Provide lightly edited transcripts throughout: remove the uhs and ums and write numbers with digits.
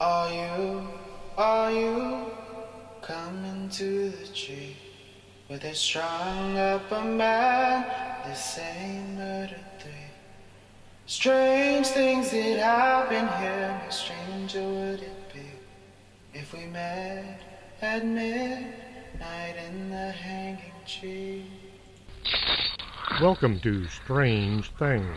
Are you coming to the tree where they strung up a man, the same murder three? Strange things that happen here, no stranger would it be if we met at midnight in the hanging tree. Welcome to Strange Things,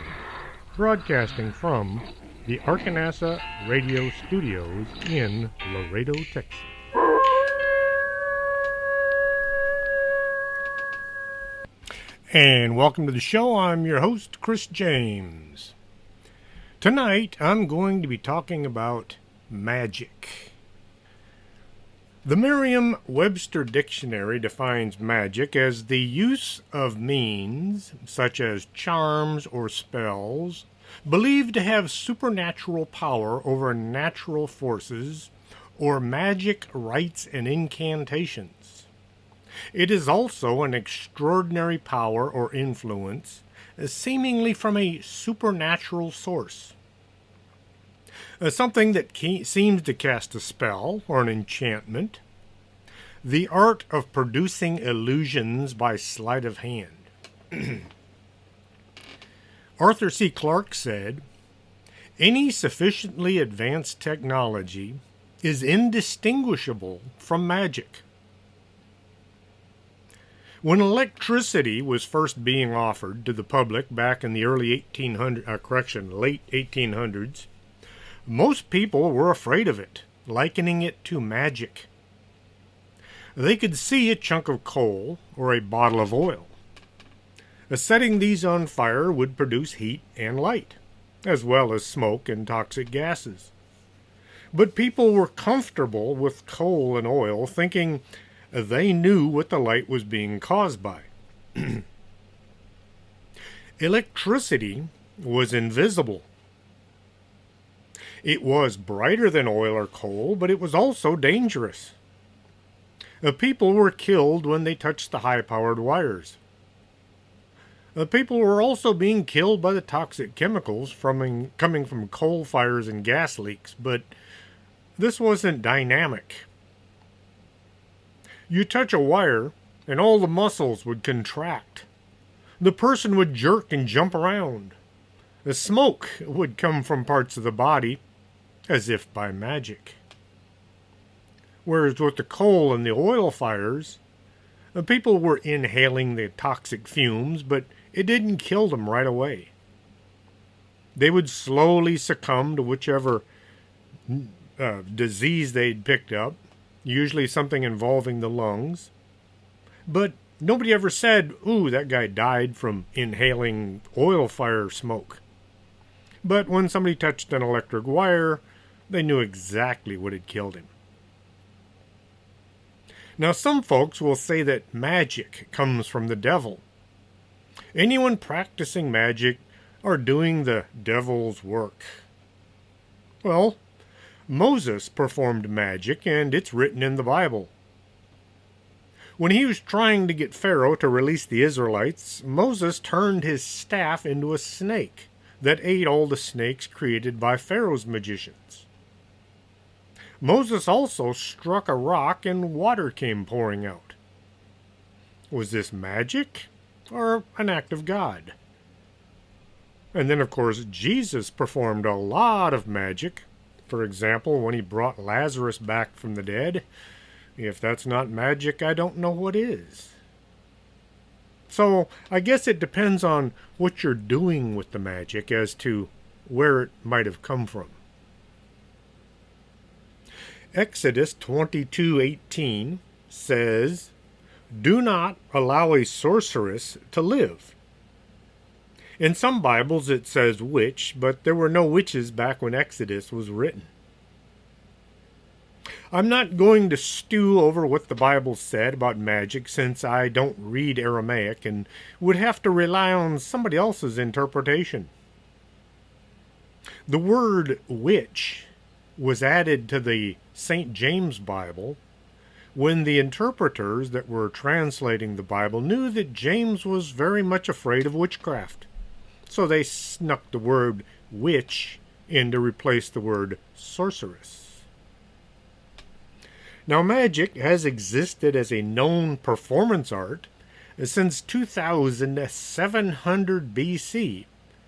broadcasting from the Arkanasa Radio Studios in Laredo, Texas. And welcome to the show. I'm your host, Chris James. Tonight, I'm going to be talking about magic. The Merriam-Webster Dictionary defines magic as the use of means, such as charms or spells, believed to have supernatural power over natural forces, or magic rites and incantations. It is also an extraordinary power or influence, seemingly from a supernatural source. Something that seems to cast a spell or an enchantment. The art of producing illusions by sleight of hand. Arthur C. Clarke said, "Any sufficiently advanced technology is indistinguishable from magic." When electricity was first being offered to the public back in the late 1800s, most people were afraid of it, likening it to magic. They could see a chunk of coal or a bottle of oil. Setting these on fire would produce heat and light, as well as smoke and toxic gases. But people were comfortable with coal and oil, thinking they knew what the light was being caused by. Electricity was invisible. It was brighter than oil or coal, but it was also dangerous. People were killed when they touched the high-powered wires. People were also being killed by the toxic chemicals coming from coal fires and gas leaks, but this wasn't dynamic. You touch a wire, and all the muscles would contract. The person would jerk and jump around. The smoke would come from parts of the body, as if by magic. Whereas with the coal and the oil fires, the people were inhaling the toxic fumes, but it didn't kill them right away. They would slowly succumb to whichever disease they'd picked up, usually something involving the lungs. But nobody ever said, "Ooh, that guy died from inhaling oil fire smoke." But when somebody touched an electric wire, they knew exactly what had killed him. Now, some folks will say that magic comes from the devil. Anyone practicing magic are doing the devil's work. Well, Moses performed magic, and it's written in the Bible. When he was trying to get Pharaoh to release the Israelites, Moses turned his staff into a snake that ate all the snakes created by Pharaoh's magicians. Moses also struck a rock and water came pouring out. Was this magic or an act of God? And then, of course, Jesus performed a lot of magic. For example, when he brought Lazarus back from the dead. If that's not magic, I don't know what is. So, I guess it depends on what you're doing with the magic as to where it might have come from. Exodus 22:18 says, "Do not allow a sorceress to live." In some Bibles it says witch, but there were no witches back when Exodus was written. I'm not going to stew over what the Bible said about magic since I don't read Aramaic and would have to rely on somebody else's interpretation. The word witch was added to the St. James Bible when the interpreters that were translating the Bible knew that James was very much afraid of witchcraft. So they snuck the word witch in to replace the word sorceress. Now, magic has existed as a known performance art since 2700 BC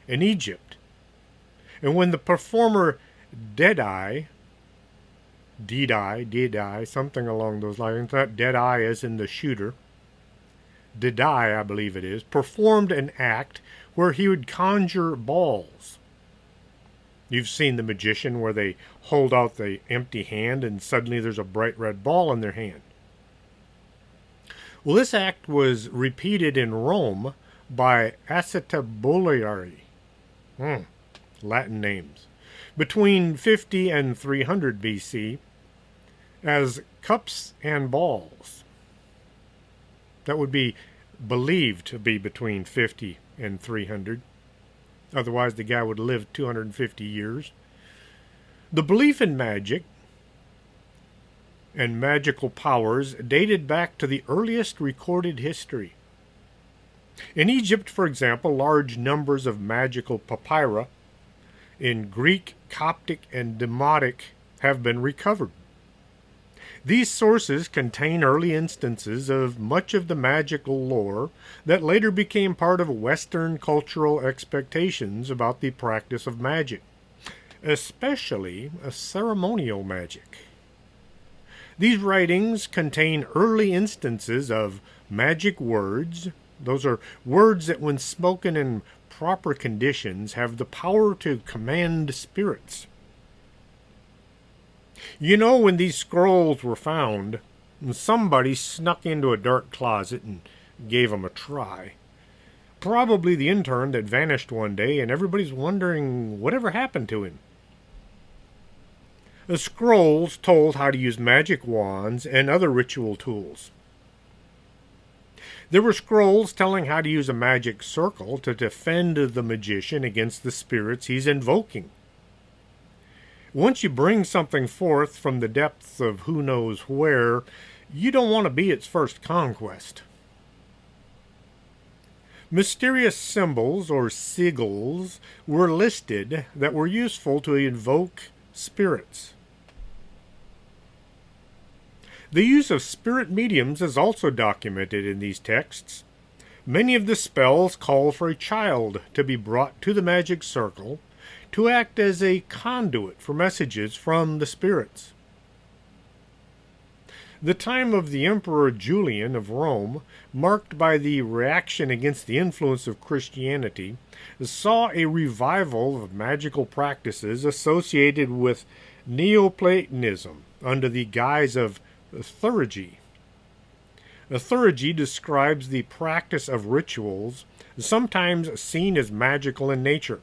in Egypt. And when the performer Deadeye, something along those lines, not Deadeye as in the shooter, Deadeye, I believe it is, performed an act where he would conjure balls. You've seen the magician where they hold out the empty hand and suddenly there's a bright red ball in their hand. Well, this act was repeated in Rome by Acetabulari, Latin names, between 50 and 300 BC as cups and balls. That would be believed to be between 50 and 300. Otherwise, the guy would live 250 years. The belief in magic and magical powers dated back to the earliest recorded history. In Egypt, for example, large numbers of magical papyri in Greek, Coptic, and Demotic have been recovered. These sources contain early instances of much of the magical lore that later became part of Western cultural expectations about the practice of magic, especially ceremonial magic. These writings contain early instances of magic words. Those are words that, when spoken in proper conditions, have the power to command spirits. You know, when these scrolls were found, somebody snuck into a dark closet and gave them a try. Probably the intern that vanished one day, and everybody's wondering whatever happened to him. The scrolls told how to use magic wands and other ritual tools. There were scrolls telling how to use a magic circle to defend the magician against the spirits he's invoking. Once you bring something forth from the depths of who knows where, you don't want to be its first conquest. Mysterious symbols or sigils were listed that were useful to invoke spirits. The use of spirit mediums is also documented in these texts. Many of the spells call for a child to be brought to the magic circle to act as a conduit for messages from the spirits. The time of the Emperor Julian of Rome, marked by the reaction against the influence of Christianity, saw a revival of magical practices associated with Neoplatonism under the guise of theurgy. Theurgy describes the practice of rituals, sometimes seen as magical in nature,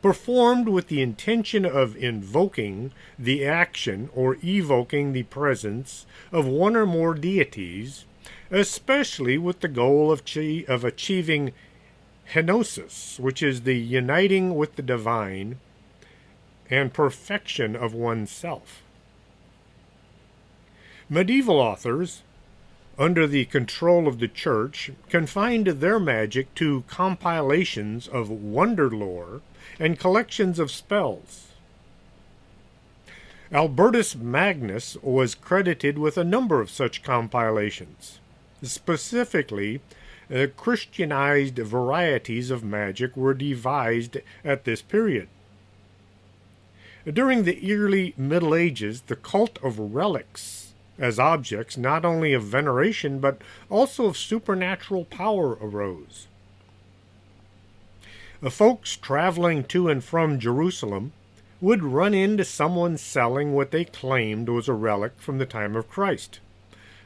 performed with the intention of invoking the action or evoking the presence of one or more deities, especially with the goal of achieving henosis, which is the uniting with the divine and perfection of oneself. Medieval authors, under the control of the Church, confined their magic to compilations of wonder lore and collections of spells. Albertus Magnus was credited with a number of such compilations. Specifically, Christianized varieties of magic were devised at this period. During the early Middle Ages, the cult of relics as objects not only of veneration but also of supernatural power arose. Folks traveling to and from Jerusalem would run into someone selling what they claimed was a relic from the time of Christ,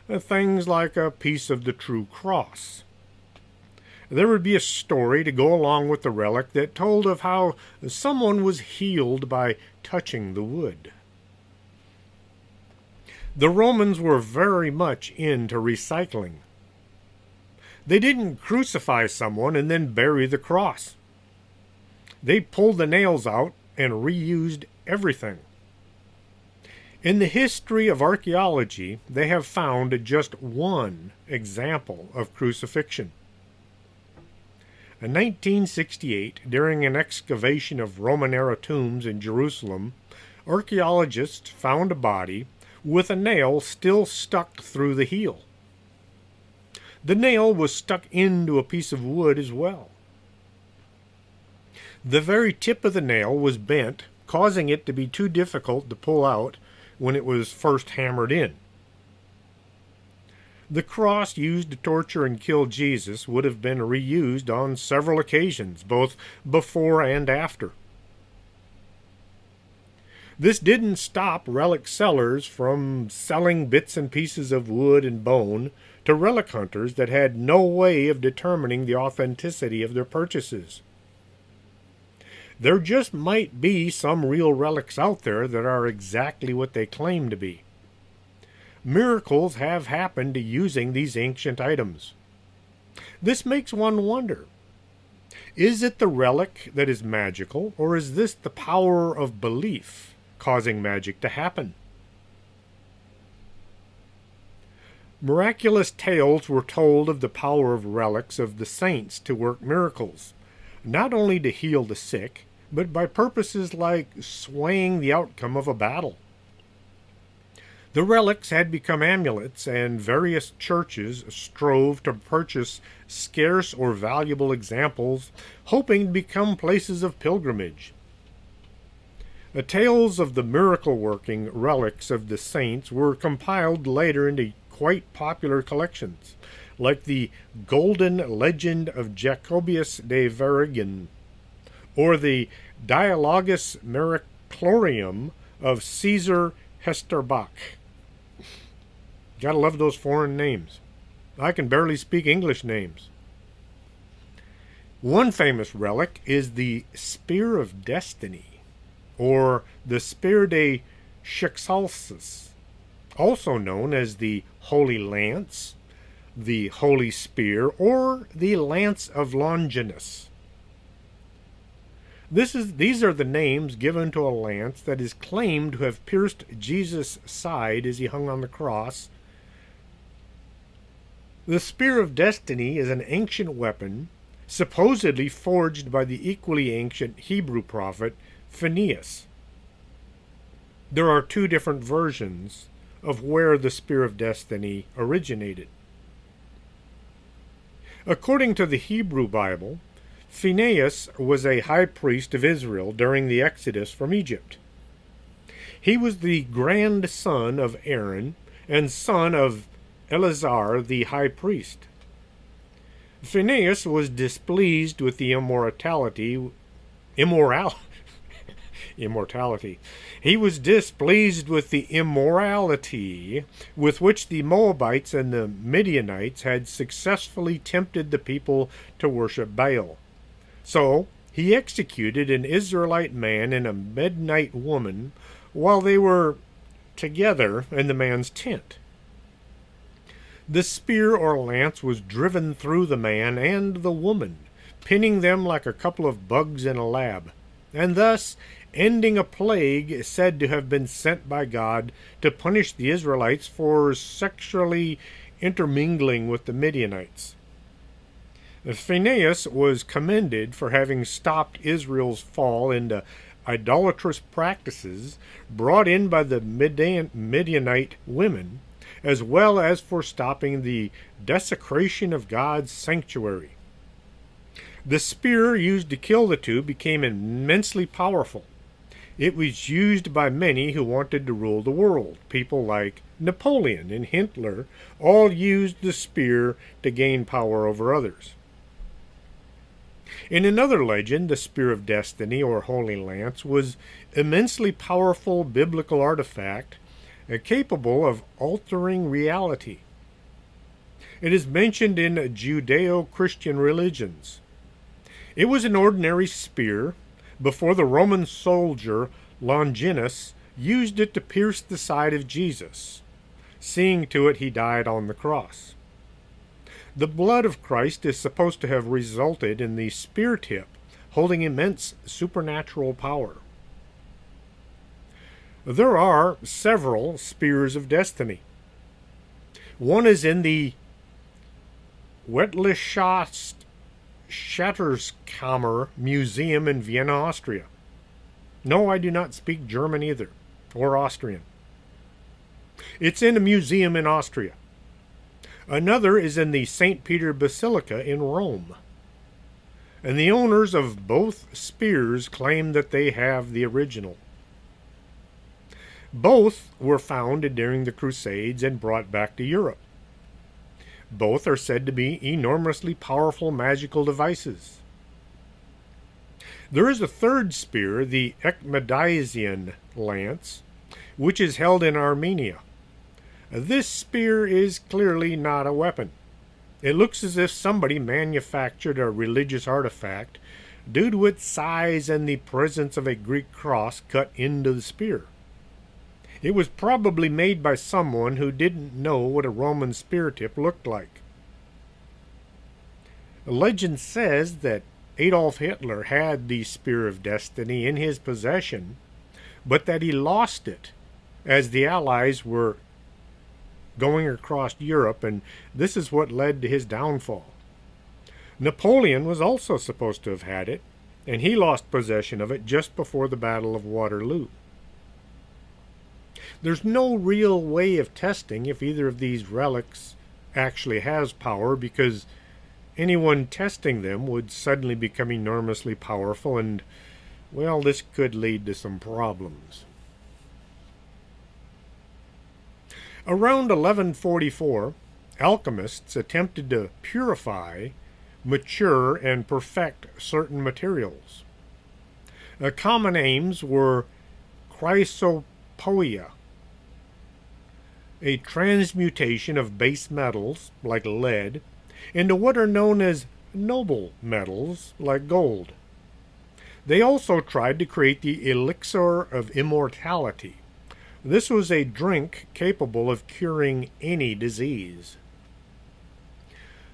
things like a piece of the true cross. There would be a story to go along with the relic that told of how someone was healed by touching the wood. The Romans were very much into recycling. They didn't crucify someone and then bury the cross. They pulled the nails out and reused everything. In the history of archaeology, they have found just one example of crucifixion. In 1968, during an excavation of Roman-era tombs in Jerusalem, archaeologists found a body with a nail still stuck through the heel. The nail was stuck into a piece of wood as well. The very tip of the nail was bent, causing it to be too difficult to pull out when it was first hammered in. The cross used to torture and kill Jesus would have been reused on several occasions, both before and after. This didn't stop relic sellers from selling bits and pieces of wood and bone to relic hunters that had no way of determining the authenticity of their purchases. There just might be some real relics out there that are exactly what they claim to be. Miracles have happened using these ancient items. This makes one wonder, is it the relic that is magical, or is this the power of belief causing magic to happen? Miraculous tales were told of the power of relics of the saints to work miracles, not only to heal the sick, but by purposes like swaying the outcome of a battle. The relics had become amulets, and various churches strove to purchase scarce or valuable examples, hoping to become places of pilgrimage. The tales of the miracle-working relics of the saints were compiled later into quite popular collections, like the Golden Legend of Jacobius de Verringen, or the Dialogus Miraclorium of Caesar Hesterbach. Gotta love those foreign names. I can barely speak English names. One famous relic is the Spear of Destiny, or the Spear de Schicksalses, also known as the Holy Lance, the Holy Spear, or the Lance of Longinus. These are the names given to a lance that is claimed to have pierced Jesus' side as he hung on the cross. The Spear of Destiny is an ancient weapon, supposedly forged by the equally ancient Hebrew prophet Phineas. There are two different versions of where the Spear of Destiny originated. According to the Hebrew Bible, Phineas was a high priest of Israel during the Exodus from Egypt. He was the grandson of Aaron and son of Eleazar the high priest. Phineas was displeased with the immortality. He was displeased with the immorality with which the Moabites and the Midianites had successfully tempted the people to worship Baal. So he executed an Israelite man and a Midianite woman while they were together in the man's tent. The spear or lance was driven through the man and the woman, pinning them like a couple of bugs in a lab, and thus ending a plague said to have been sent by God to punish the Israelites for sexually intermingling with the Midianites. Phinehas was commended for having stopped Israel's fall into idolatrous practices brought in by the Midianite women, as well as for stopping the desecration of God's sanctuary. The spear used to kill the two became immensely powerful. It was used by many who wanted to rule the world. People like Napoleon and Hitler all used the spear to gain power over others. In another legend, the Spear of Destiny, or Holy Lance, was immensely powerful biblical artifact capable of altering reality. It is mentioned in Judeo-Christian religions. It was an ordinary spear before the Roman soldier Longinus used it to pierce the side of Jesus, seeing to it he died on the cross. The blood of Christ is supposed to have resulted in the spear tip, holding immense supernatural power. There are several spears of destiny. One is in the Wetlischast Schatzkammer Museum in Vienna, Austria. No, I do not speak German either, or Austrian. It's in a museum in Austria. Another is in the St. Peter Basilica in Rome. And the owners of both spears claim that they have the original. Both were found during the Crusades and brought back to Europe. Both are said to be enormously powerful magical devices. There is a third spear, the Echmadaisian lance, which is held in Armenia. This spear is clearly not a weapon. It looks as if somebody manufactured a religious artifact due to its size and the presence of a Greek cross cut into the spear. It was probably made by someone who didn't know what a Roman spear tip looked like. The legend says that Adolf Hitler had the Spear of Destiny in his possession, but that he lost it as the Allies were going across Europe, and this is what led to his downfall. Napoleon was also supposed to have had it, and he lost possession of it just before the Battle of Waterloo. There's no real way of testing if either of these relics actually has power, because anyone testing them would suddenly become enormously powerful, and, well, this could lead to some problems. Around 1144, alchemists attempted to purify, mature, and perfect certain materials. The common aims were chrysopoeia, a transmutation of base metals, like lead, into what are known as noble metals, like gold. They also tried to create the elixir of immortality. This was a drink capable of curing any disease.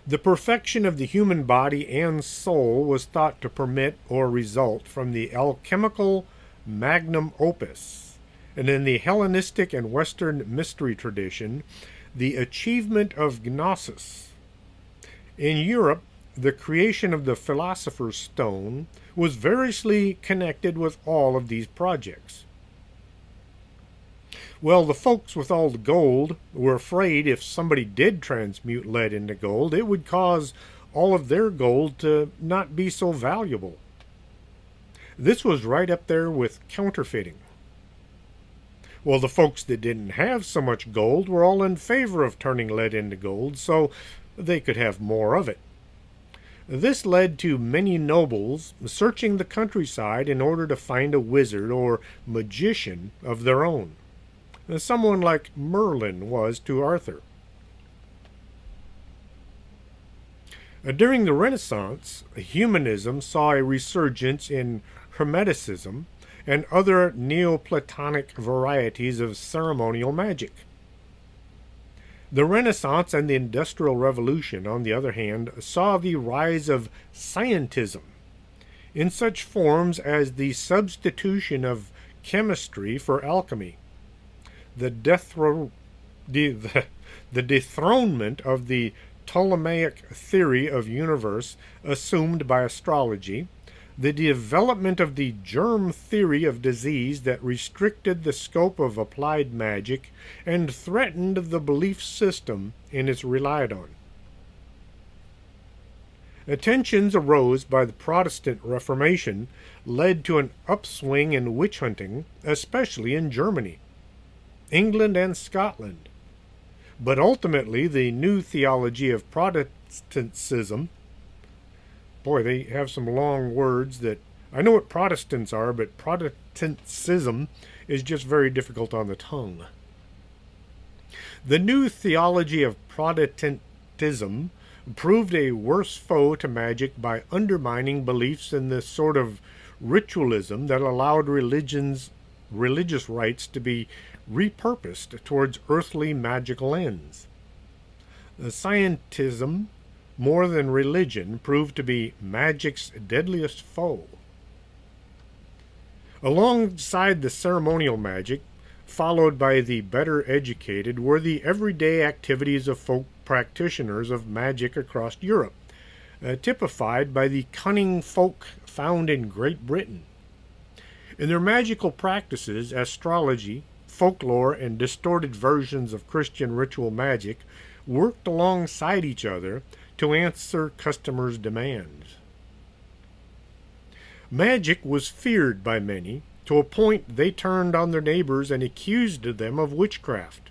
The perfection of the human body and soul was thought to permit or result from the alchemical magnum opus, and in the Hellenistic and Western mystery tradition, the achievement of gnosis. In Europe, the creation of the philosopher's stone was variously connected with all of these projects. Well, the folks with all the gold were afraid if somebody did transmute lead into gold, it would cause all of their gold to not be so valuable. This was right up there with counterfeiting. Well, the folks that didn't have so much gold were all in favor of turning lead into gold, so they could have more of it. This led to many nobles searching the countryside in order to find a wizard or magician of their own. Someone like Merlin was to Arthur. During the Renaissance, humanism saw a resurgence in Hermeticism and other Neoplatonic varieties of ceremonial magic. The Renaissance and the Industrial Revolution, on the other hand, saw the rise of scientism in such forms as the substitution of chemistry for alchemy, the dethronement of the Ptolemaic theory of universe assumed by astrology, the development of the germ theory of disease that restricted the scope of applied magic and threatened the belief system in it relied on. Tensions arose by the Protestant Reformation led to an upswing in witch hunting, especially in Germany, England, and Scotland. But ultimately, the new theology of Protestantism, boy, they have some long words that, I know what Protestants are, but Protestantism is just very difficult on the tongue. The new theology of Protestantism proved a worse foe to magic by undermining beliefs in the sort of ritualism that allowed religious rites to be repurposed towards earthly magical ends. The scientism, more than religion, proved to be magic's deadliest foe. Alongside the ceremonial magic, followed by the better educated, were the everyday activities of folk practitioners of magic across Europe, typified by the cunning folk found in Great Britain. In their magical practices, astrology, folklore and distorted versions of Christian ritual magic worked alongside each other to answer customers' demands. Magic was feared by many, to a point they turned on their neighbors and accused them of witchcraft.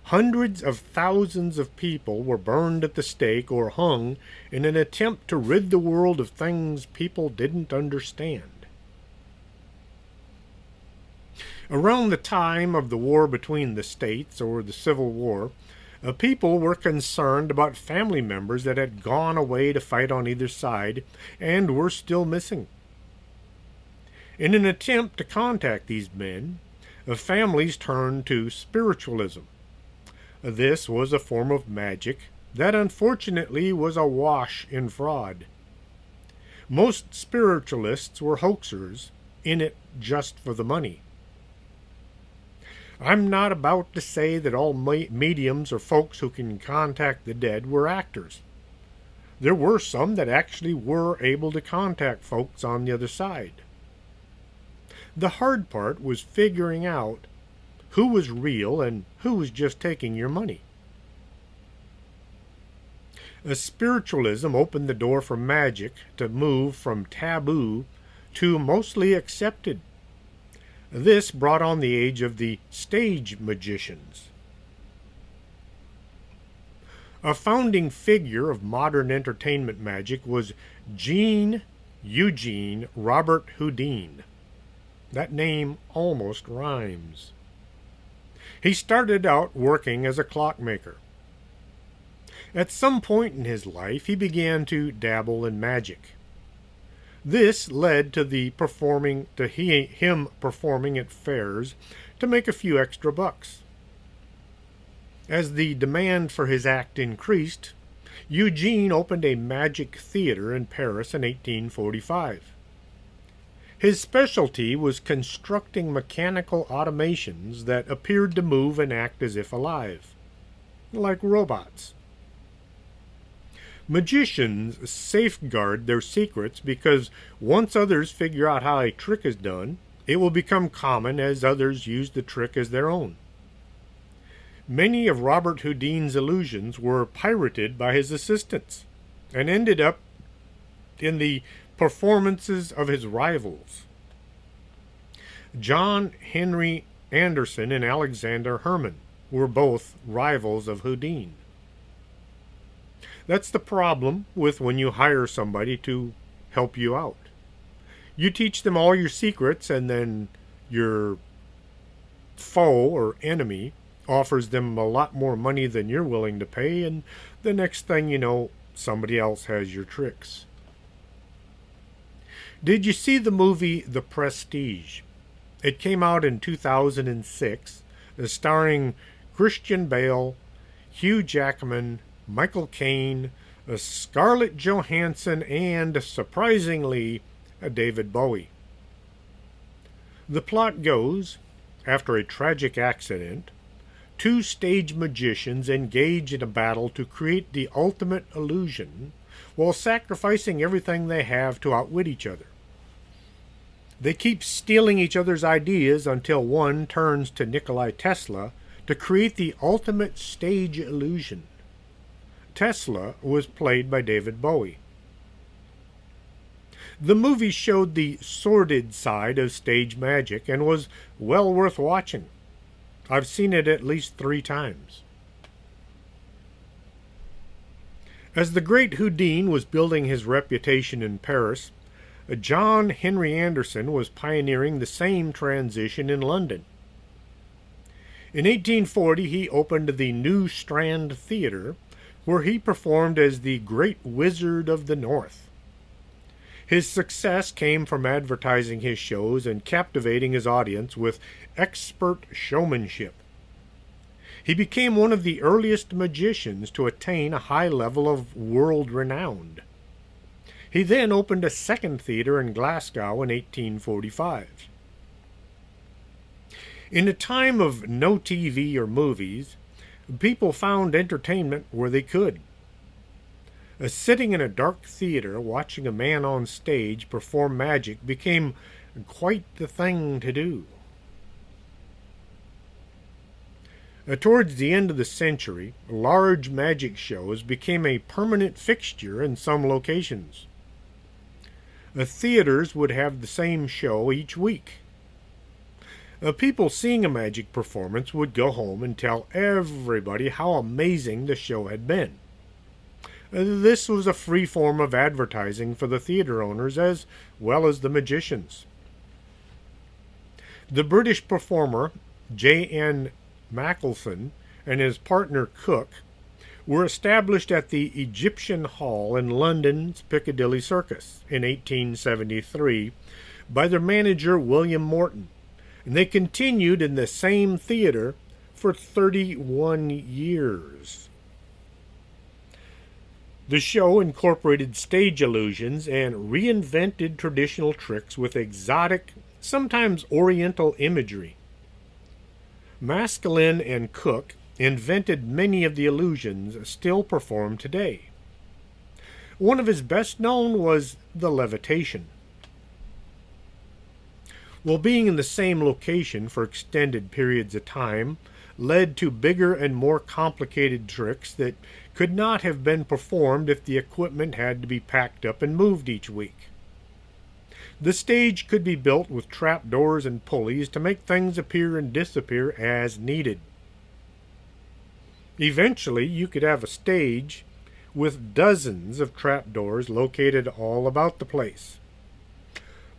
Hundreds of thousands of people were burned at the stake or hung in an attempt to rid the world of things people didn't understand. Around the time of the war between the states, or the Civil War, people were concerned about family members that had gone away to fight on either side and were still missing. In an attempt to contact these men, families turned to spiritualism. This was a form of magic that unfortunately was awash in fraud. Most spiritualists were hoaxers, in it just for the money. I'm not about to say that all mediums or folks who can contact the dead were actors. There were some that actually were able to contact folks on the other side. The hard part was figuring out who was real and who was just taking your money. Spiritualism opened the door for magic to move from taboo to mostly accepted. This brought on the age of the stage magicians. A founding figure of modern entertainment magic was Jean Eugene Robert Houdin. That name almost rhymes. He started out working as a clockmaker. At some point in his life, he began to dabble in magic. This led to him performing at fairs to make a few extra bucks. As the demand for his act increased, Eugene opened a magic theater in Paris in 1845. His specialty was constructing mechanical automations that appeared to move and act as if alive, like robots. Magicians safeguard their secrets because once others figure out how a trick is done, it will become common as others use the trick as their own. Many of Robert Houdin's illusions were pirated by his assistants and ended up in the performances of his rivals. John Henry Anderson and Alexander Herman were both rivals of Houdin. That's the problem with when you hire somebody to help you out. You teach them all your secrets, and then your foe or enemy offers them a lot more money than you're willing to pay, and the next thing you know, somebody else has your tricks. Did you see the movie The Prestige? It came out in 2006, starring Christian Bale, Hugh Jackman, Michael Caine, Scarlett Johansson, and, surprisingly, David Bowie. The plot goes, after a tragic accident, two stage magicians engage in a battle to create the ultimate illusion while sacrificing everything they have to outwit each other. They keep stealing each other's ideas until one turns to Nikola Tesla to create the ultimate stage illusion. Tesla was played by David Bowie. The movie showed the sordid side of stage magic and was well worth watching. I've seen it at least 3 times. As the great Houdin was building his reputation in Paris, John Henry Anderson was pioneering the same transition in London. In 1840, he opened the New Strand Theatre, where he performed as the Great Wizard of the North. His success came from advertising his shows and captivating his audience with expert showmanship. He became one of the earliest magicians to attain a high level of world renown. He then opened a second theater in Glasgow in 1845. In a time of no TV or movies, people found entertainment where they could. Sitting in a dark theater watching a man on stage perform magic became quite the thing to do. Towards the end of the century, large magic shows became a permanent fixture in some locations. Theaters would have the same show each week. People seeing a magic performance would go home and tell everybody how amazing the show had been. This was a free form of advertising for the theater owners as well as the magicians. The British performer J.N. Macklefin and his partner Cook were established at the Egyptian Hall in London's Piccadilly Circus in 1873 by their manager William Morton, and they continued in the same theater for 31 years. The show incorporated stage illusions and reinvented traditional tricks with exotic, sometimes oriental imagery. Maskelyne and Cook invented many of the illusions still performed today. One of his best known was the levitation. While being in the same location for extended periods of time led to bigger and more complicated tricks that could not have been performed if the equipment had to be packed up and moved each week. The stage could be built with trapdoors and pulleys to make things appear and disappear as needed. Eventually, you could have a stage with dozens of trapdoors located all about the place.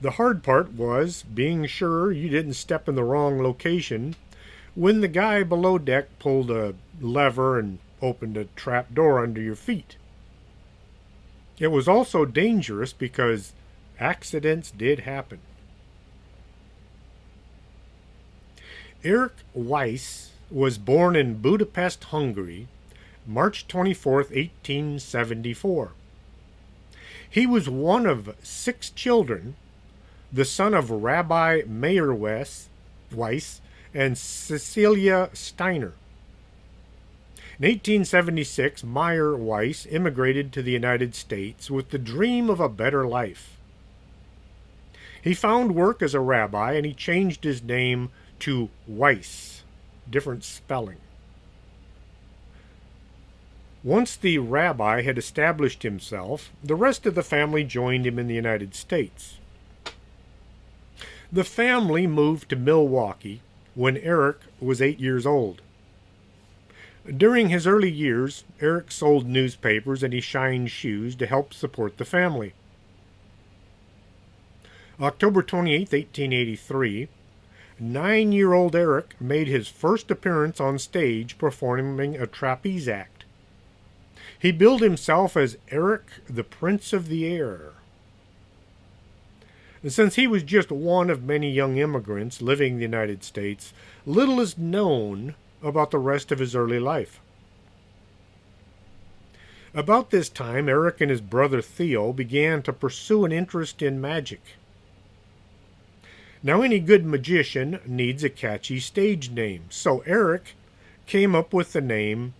The hard part was being sure you didn't step in the wrong location when the guy below deck pulled a lever and opened a trapdoor under your feet. It was also dangerous because accidents did happen. Erich Weiss was born in Budapest, Hungary, March 24, 1874. He was one of 6 children, the son of Rabbi Meir Weiss and Cecilia Steiner. In 1876, Meir Weiss immigrated to the United States with the dream of a better life. He found work as a rabbi and he changed his name to Weiss, different spelling. Once the rabbi had established himself, the rest of the family joined him in the United States. The family moved to Milwaukee when Erich was 8 years old. During his early years, Erich sold newspapers and he shined shoes to help support the family. October 28, 1883, 9-year-old Erich made his first appearance on stage performing a trapeze act. He billed himself as Erich the Prince of the Air. Since he was just one of many young immigrants living in the United States, little is known about the rest of his early life. About this time, Erich and his brother Theo began to pursue an interest in magic. Now, any good magician needs a catchy stage name, so Erich came up with the name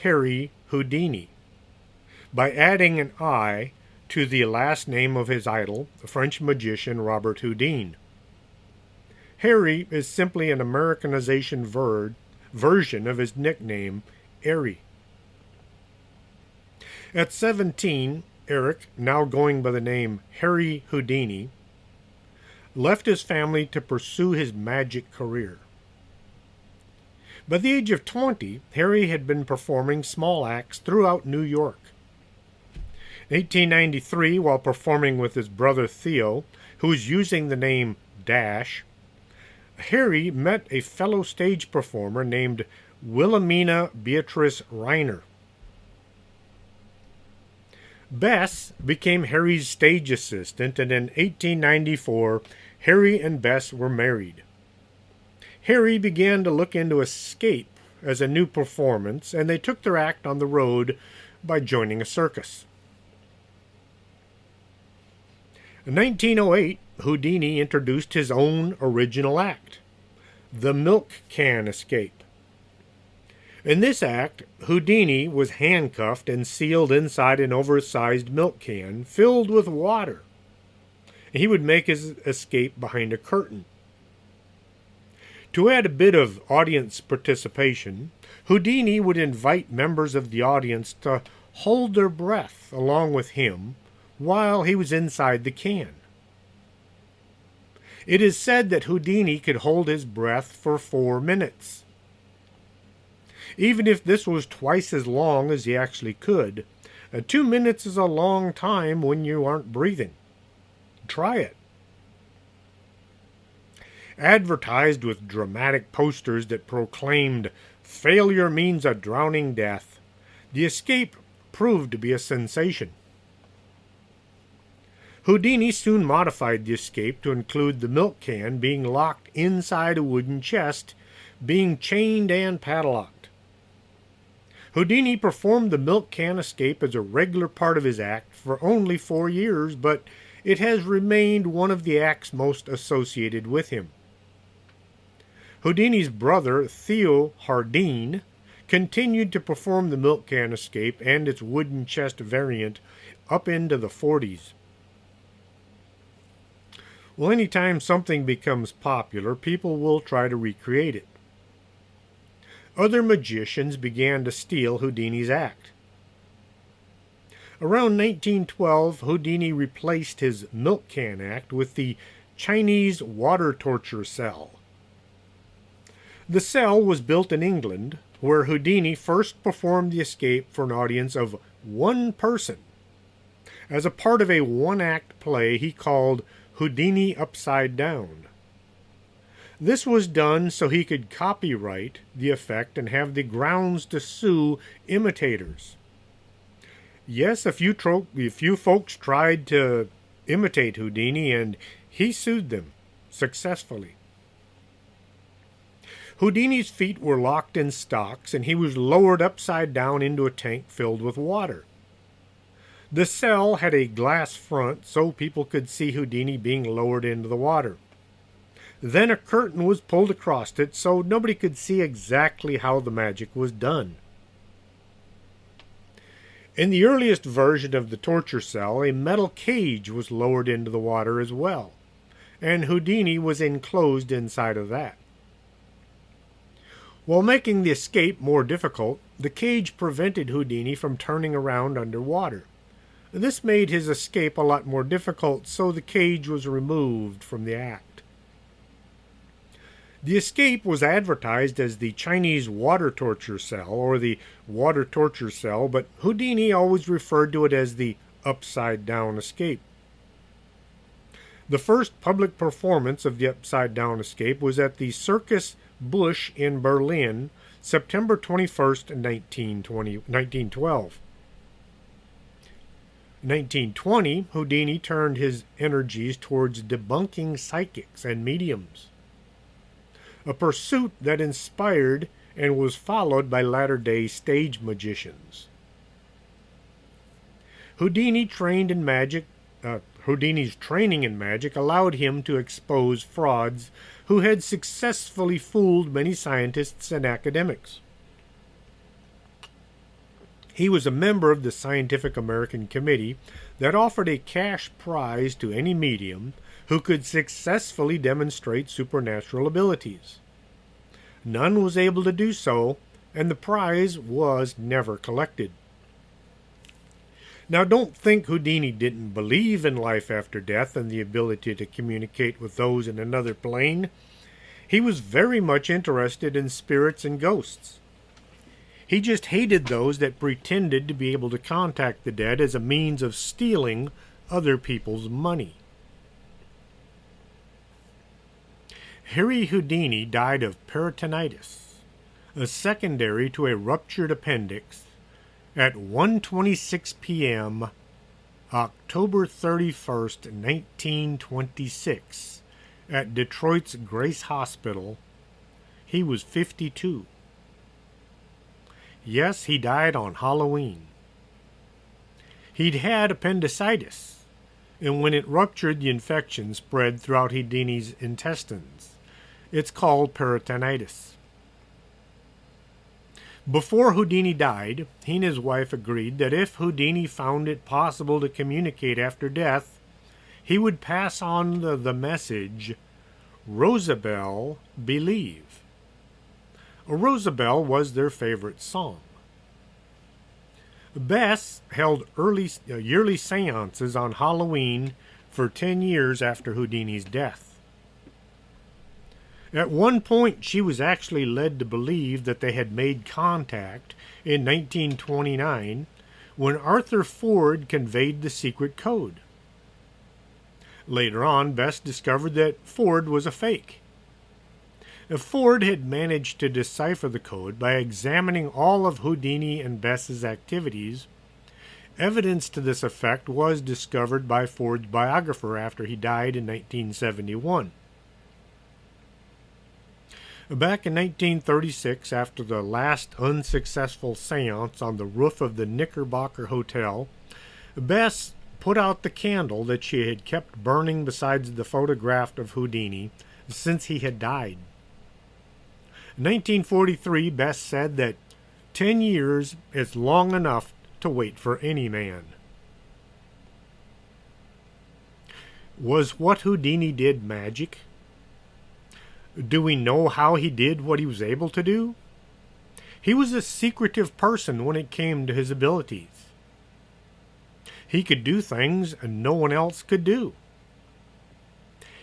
Harry Houdini by adding an I to the last name of his idol, the French magician Robert Houdin. Harry is simply an Americanization version of his nickname, Harry. At 17, Erich, now going by the name Harry Houdini, left his family to pursue his magic career. By the age of 20, Harry had been performing small acts throughout New York. In 1893, while performing with his brother Theo, who was using the name Dash, Harry met a fellow stage performer named Wilhelmina Beatrice Reiner. Bess became Harry's stage assistant, and in 1894, Harry and Bess were married. Harry began to look into escape as a new performance, and they took their act on the road by joining a circus. In 1908, Houdini introduced his own original act, the Milk Can Escape. In this act, Houdini was handcuffed and sealed inside an oversized milk can filled with water. He would make his escape behind a curtain. To add a bit of audience participation, Houdini would invite members of the audience to hold their breath along with him while he was inside the can. It is said that Houdini could hold his breath for 4 minutes. Even if this was twice as long as he actually could, 2 minutes is a long time when you aren't breathing. Try it. Advertised with dramatic posters that proclaimed, "Failure means a drowning death," the escape proved to be a sensation. Houdini soon modified the escape to include the milk can being locked inside a wooden chest, being chained and padlocked. Houdini performed the milk can escape as a regular part of his act for only 4 years, but it has remained one of the acts most associated with him. Houdini's brother, Theo Hardeen, continued to perform the milk can escape and its wooden chest variant up into the 40s. Well, anytime something becomes popular, people will try to recreate it. Other magicians began to steal Houdini's act. Around 1912, Houdini replaced his milk can act with the Chinese water torture cell. The cell was built in England, where Houdini first performed the escape for an audience of 1 person. As a part of a one-act play he called Houdini Upside Down. This was done so he could copyright the effect and have the grounds to sue imitators. Yes, a few folks tried to imitate Houdini, and he sued them successfully. Houdini's feet were locked in stocks, and he was lowered upside down into a tank filled with water. The cell had a glass front so people could see Houdini being lowered into the water. Then a curtain was pulled across it so nobody could see exactly how the magic was done. In the earliest version of the torture cell, a metal cage was lowered into the water as well, and Houdini was enclosed inside of that. While making the escape more difficult, the cage prevented Houdini from turning around underwater. This made his escape a lot more difficult, so the cage was removed from the act. The escape was advertised as the Chinese water torture cell or the water torture cell, but Houdini always referred to it as the upside down escape. The first public performance of the upside down escape was at the Circus Busch in Berlin, September 21st, 1912. In 1920, Houdini turned his energies towards debunking psychics and mediums, a pursuit that inspired and was followed by latter-day stage magicians. Houdini's training in magic allowed him to expose frauds who had successfully fooled many scientists and academics. He was a member of the Scientific American Committee that offered a cash prize to any medium who could successfully demonstrate supernatural abilities. None was able to do so, and the prize was never collected. Now, don't think Houdini didn't believe in life after death and the ability to communicate with those in another plane. He was very much interested in spirits and ghosts. He just hated those that pretended to be able to contact the dead as a means of stealing other people's money. Harry Houdini died of peritonitis, a secondary to a ruptured appendix, at 1:26 p.m. October 31st, 1926, at Detroit's Grace Hospital. He was 52. Yes, he died on Halloween. He'd had appendicitis, and when it ruptured, the infection spread throughout Houdini's intestines. It's called peritonitis. Before Houdini died, he and his wife agreed that if Houdini found it possible to communicate after death, he would pass on the message, Rosabelle believe? Rosabelle was their favorite song. Bess held yearly seances on Halloween for 10 years after Houdini's death. At one point, she was actually led to believe that they had made contact in 1929 when Arthur Ford conveyed the secret code. Later on, Bess discovered that Ford was a fake. Ford had managed to decipher the code by examining all of Houdini and Bess's activities. Evidence to this effect was discovered by Ford's biographer after he died in 1971. Back in 1936, after the last unsuccessful seance on the roof of the Knickerbocker Hotel, Bess put out the candle that she had kept burning beside the photograph of Houdini since he had died. In 1943, Bess said that 10 years is long enough to wait for any man. Was what Houdini did magic? Do we know how he did what he was able to do? He was a secretive person when it came to his abilities. He could do things no one else could do.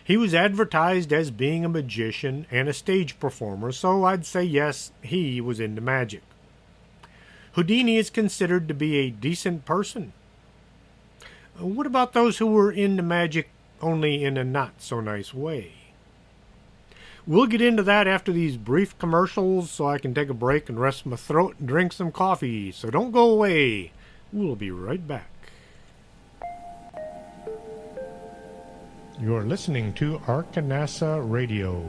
He was advertised as being a magician and a stage performer, so I'd say yes, he was into magic. Houdini is considered to be a decent person. What about those who were into magic only in a not-so-nice way? We'll get into that after these brief commercials so I can take a break and rest my throat and drink some coffee, so don't go away. We'll be right back. You're listening to Arkanasa Radio.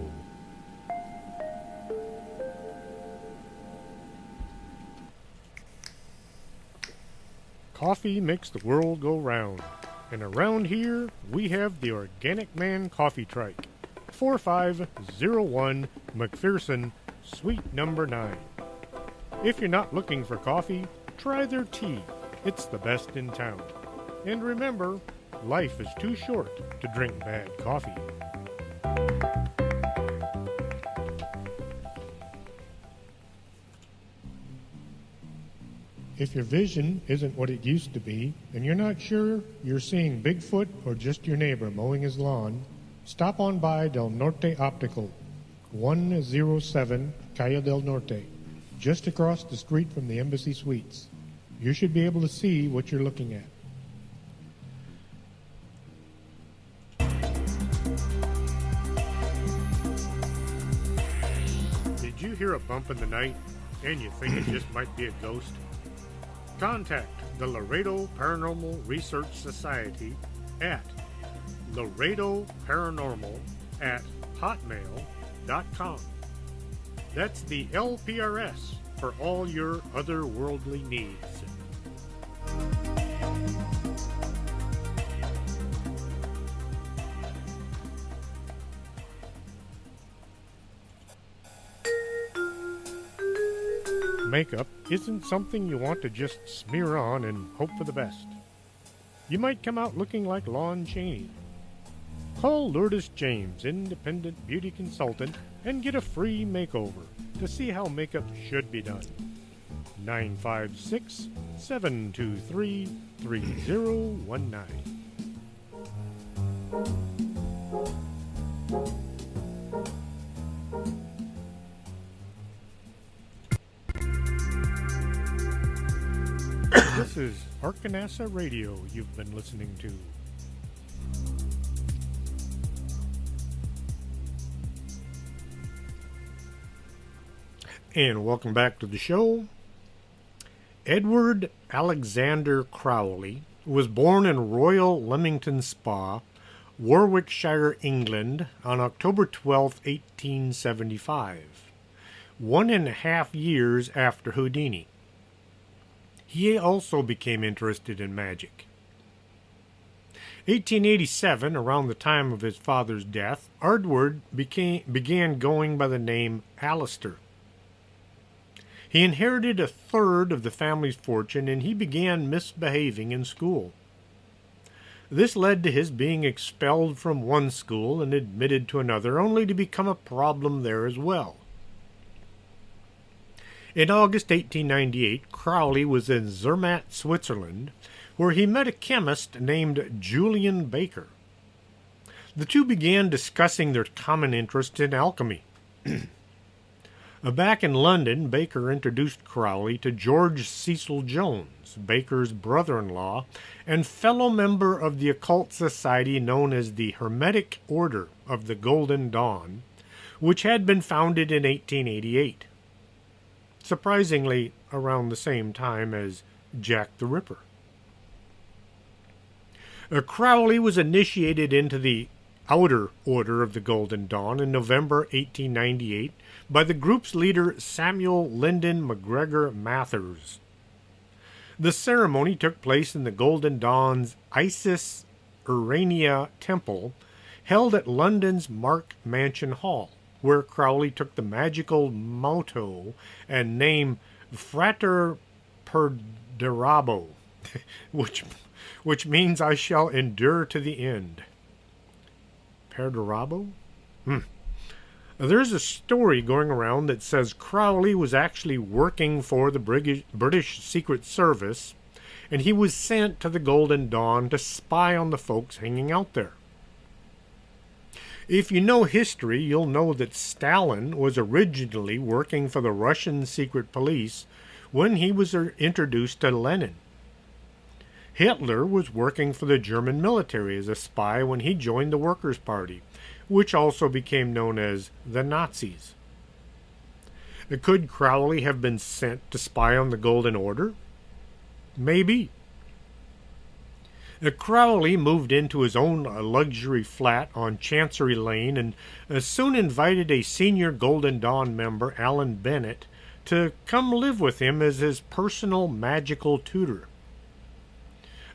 Coffee makes the world go round. And around here, we have the Organic Man Coffee Trike. 4501 McPherson, Suite number 9. If you're not looking for coffee, try their tea. It's the best in town. And remember, life is too short to drink bad coffee. If your vision isn't what it used to be, and you're not sure you're seeing Bigfoot or just your neighbor mowing his lawn, stop on by Del Norte Optical, 107 Calle del Norte, just across the street from the Embassy Suites. You should be able to see what you're looking at. Did you hear a bump in the night and you think it just might be a ghost? Contact the Laredo Paranormal Research Society at laredoparanormal@hotmail.com. That's the LPRS for all your otherworldly needs. Makeup isn't something you want to just smear on and hope for the best. You might come out looking like Lon Chaney. Call Lourdes James, independent beauty consultant, and get a free makeover to see how makeup should be done. 956-723-3019. This is Arkanasa Radio you've been listening to. And welcome back to the show. Edward Alexander Crowley was born in Royal Leamington Spa, Warwickshire, England, on October 12, 1875, 1.5 years after Houdini. He also became interested in magic. 1887, around the time of his father's death, Edward began going by the name Alistair. He inherited 1/3 of the family's fortune and he began misbehaving in school. This led to his being expelled from one school and admitted to another, only to become a problem there as well. In August 1898, Crowley was in Zermatt, Switzerland, where he met a chemist named Julian Baker. The two began discussing their common interest in alchemy. Back in London, Baker introduced Crowley to George Cecil Jones, Baker's brother-in-law, and fellow member of the occult society known as the Hermetic Order of the Golden Dawn, which had been founded in 1888. Surprisingly, around the same time as Jack the Ripper. Crowley was initiated into the Outer Order of the Golden Dawn in November 1898 by the group's leader Samuel Lyndon McGregor Mathers. The ceremony took place in the Golden Dawn's Isis Urania Temple, held at London's Mark Mansion Hall, where Crowley took the magical motto and name Frater Perderabo, which means I shall endure to the end. Perderabo? There's a story going around that says Crowley was actually working for the British Secret Service, and he was sent to the Golden Dawn to spy on the folks hanging out there. If you know history, you'll know that Stalin was originally working for the Russian secret police when he was introduced to Lenin. Hitler was working for the German military as a spy when he joined the Workers' Party, which also became known as the Nazis. Could Crowley have been sent to spy on the Golden Order? Maybe. Crowley moved into his own luxury flat on Chancery Lane and soon invited a senior Golden Dawn member, Alan Bennett, to come live with him as his personal magical tutor.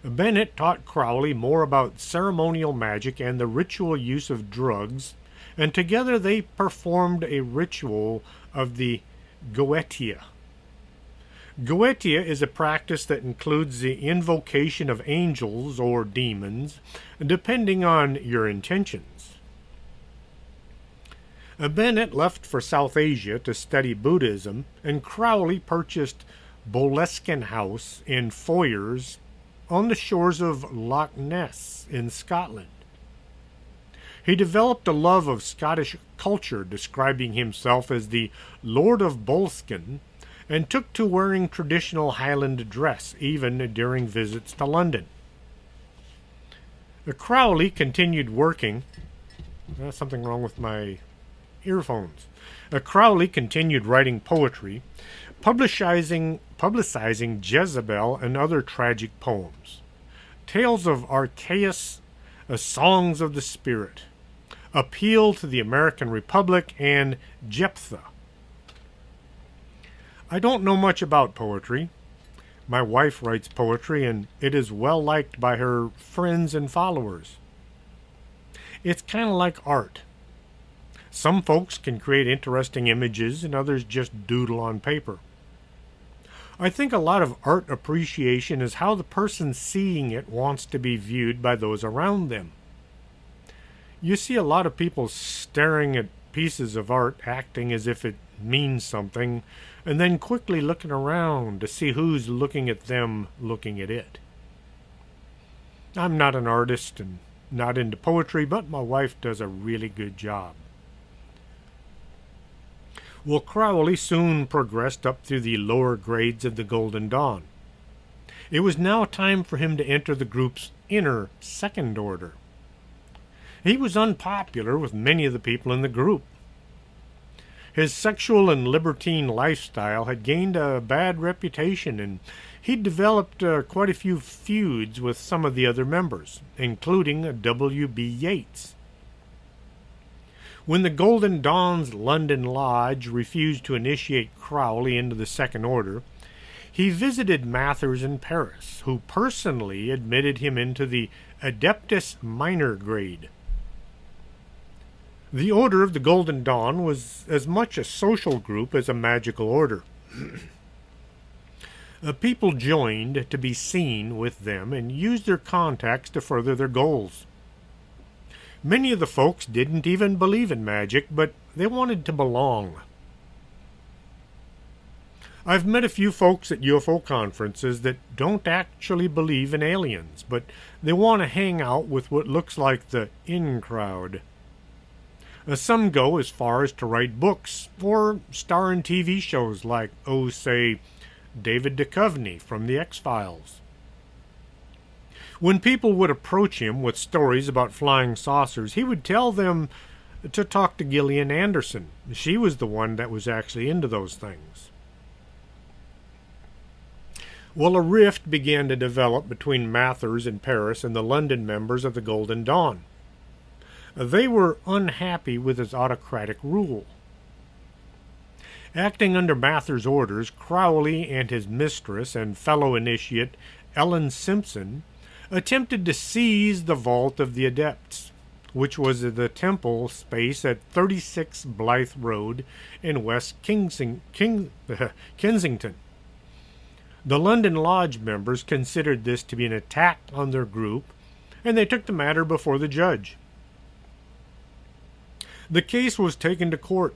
Bennett taught Crowley more about ceremonial magic and the ritual use of drugs, and together they performed a ritual of the Goetia. Goetia is a practice that includes the invocation of angels or demons, depending on your intentions. Bennett left for South Asia to study Buddhism, and Crowley purchased Boleskine House in Foyers on the shores of Loch Ness in Scotland. He developed a love of Scottish culture, describing himself as the Lord of Boleskine, and took to wearing traditional Highland dress even during visits to London. Crowley continued working. There's something wrong with my earphones. Crowley continued writing poetry, publicizing Jezebel and other tragic poems, tales of Arceus, songs of the spirit, appeal to the American Republic, and Jephthah. I don't know much about poetry. My wife writes poetry, and it is well liked by her friends and followers. It's kind of like art. Some folks can create interesting images, and others just doodle on paper. I think a lot of art appreciation is how the person seeing it wants to be viewed by those around them. You see a lot of people staring at pieces of art, acting as if it means something, and then quickly looking around to see who's looking at them looking at it. I'm not an artist and not into poetry, but my wife does a really good job. Well, Crowley soon progressed up through the lower grades of the Golden Dawn. It was now time for him to enter the group's inner second order. He was unpopular with many of the people in the group. His sexual and libertine lifestyle had gained a bad reputation, and he'd developed quite a few feuds with some of the other members, including W.B. Yeats. When the Golden Dawn's London Lodge refused to initiate Crowley into the Second Order, he visited Mathers in Paris, who personally admitted him into the Adeptus Minor grade. The Order of the Golden Dawn was as much a social group as a magical order. People joined to be seen with them and used their contacts to further their goals. Many of the folks didn't even believe in magic, but they wanted to belong. I've met a few folks at UFO conferences that don't actually believe in aliens, but they want to hang out with what looks like the in crowd. Some go as far as to write books or star in TV shows like, say, David Duchovny from The X-Files. When people would approach him with stories about flying saucers, he would tell them to talk to Gillian Anderson. She was the one that was actually into those things. Well, a rift began to develop between Mathers in Paris and the London members of the Golden Dawn. They were unhappy with his autocratic rule. Acting under Mathers' orders, Crowley and his mistress and fellow initiate Ellen Simpson attempted to seize the Vault of the Adepts, which was the temple space at 36 Blythe Road in West Kensington. The London Lodge members considered this to be an attack on their group, and they took the matter before the judge. The case was taken to court.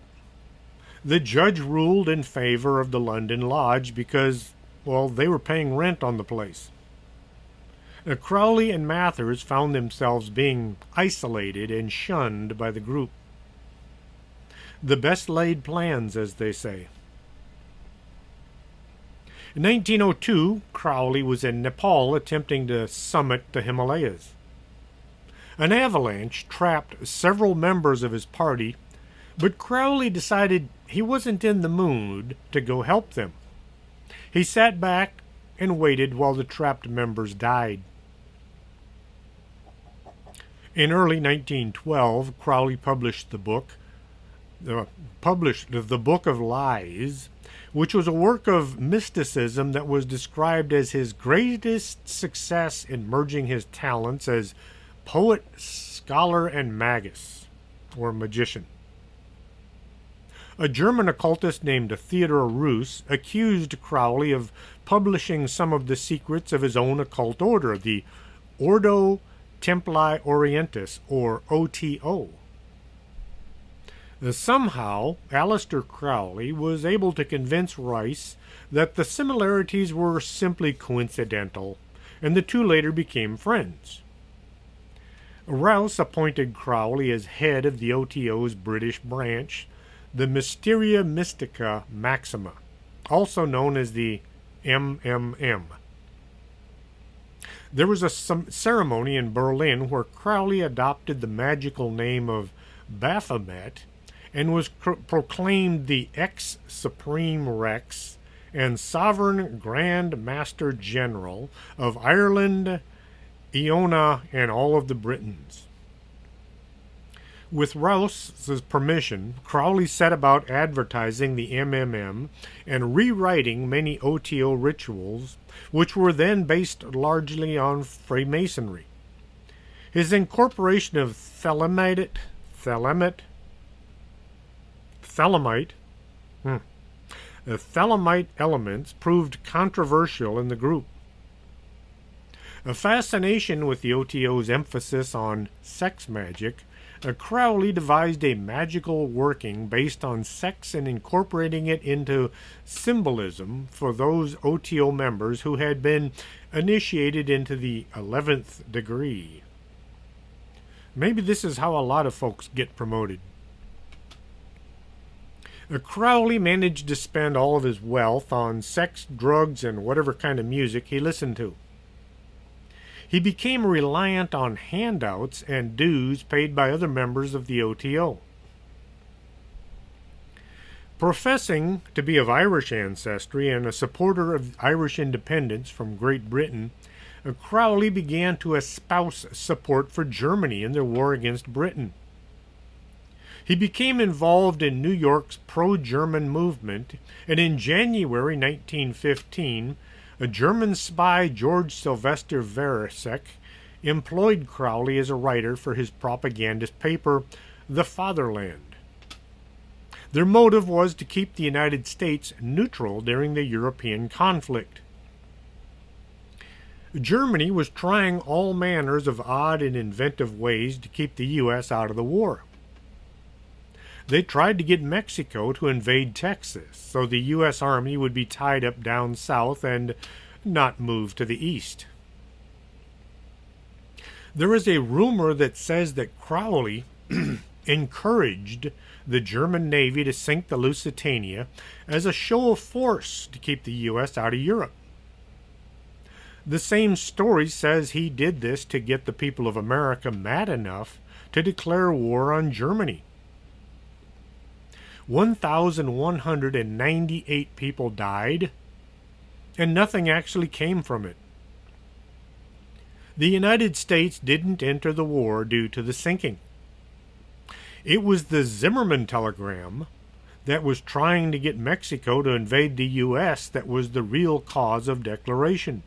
The judge ruled in favor of the London Lodge because, they were paying rent on the place. Crowley and Mathers found themselves being isolated and shunned by the group. The best laid plans, as they say. In 1902, Crowley was in Nepal attempting to summit the Himalayas. An avalanche trapped several members of his party, but Crowley decided he wasn't in the mood to go help them. He sat back and waited while the trapped members died. In early 1912, Crowley published the Book of Lies, which was a work of mysticism that was described as his greatest success in merging his talents as poet, scholar, and magus, or magician. A German occultist named Theodor Roos accused Crowley of publishing some of the secrets of his own occult order, the Ordo Templi Orientis, or OTO. Somehow, Aleister Crowley was able to convince Rice that the similarities were simply coincidental, and the two later became friends. Rouse appointed Crowley as head of the OTO's British branch, the Mysteria Mystica Maxima, also known as the MMM. There was a ceremony in Berlin where Crowley adopted the magical name of Baphomet and was proclaimed the ex-Supreme Rex and Sovereign Grand Master General of Ireland, Iona, and all of the Britons. With Rouse's permission, Crowley set about advertising the MMM and rewriting many OTO rituals, which were then based largely on Freemasonry. His incorporation of Thelemite elements proved controversial in the group. A fascination with the OTO's emphasis on sex magic, Crowley devised a magical working based on sex and incorporating it into symbolism for those OTO members who had been initiated into the 11th degree. Maybe this is how a lot of folks get promoted. Crowley managed to spend all of his wealth on sex, drugs, and whatever kind of music he listened to. He became reliant on handouts and dues paid by other members of the OTO. Professing to be of Irish ancestry and a supporter of Irish independence from Great Britain, Crowley began to espouse support for Germany in their war against Britain. He became involved in New York's pro-German movement, and in January 1915, a German spy, George Sylvester Veresek, employed Crowley as a writer for his propagandist paper, The Fatherland. Their motive was to keep the United States neutral during the European conflict. Germany was trying all manners of odd and inventive ways to keep the U.S. out of the war. They tried to get Mexico to invade Texas so the U.S. Army would be tied up down south and not move to the east. There is a rumor that says that Crowley encouraged the German Navy to sink the Lusitania as a show of force to keep the U.S. out of Europe. The same story says he did this to get the people of America mad enough to declare war on Germany. 1,198 people died, and nothing actually came from it. The United States didn't enter the war due to the sinking. It was the Zimmerman telegram that was trying to get Mexico to invade the U.S. that was the real cause of declaration.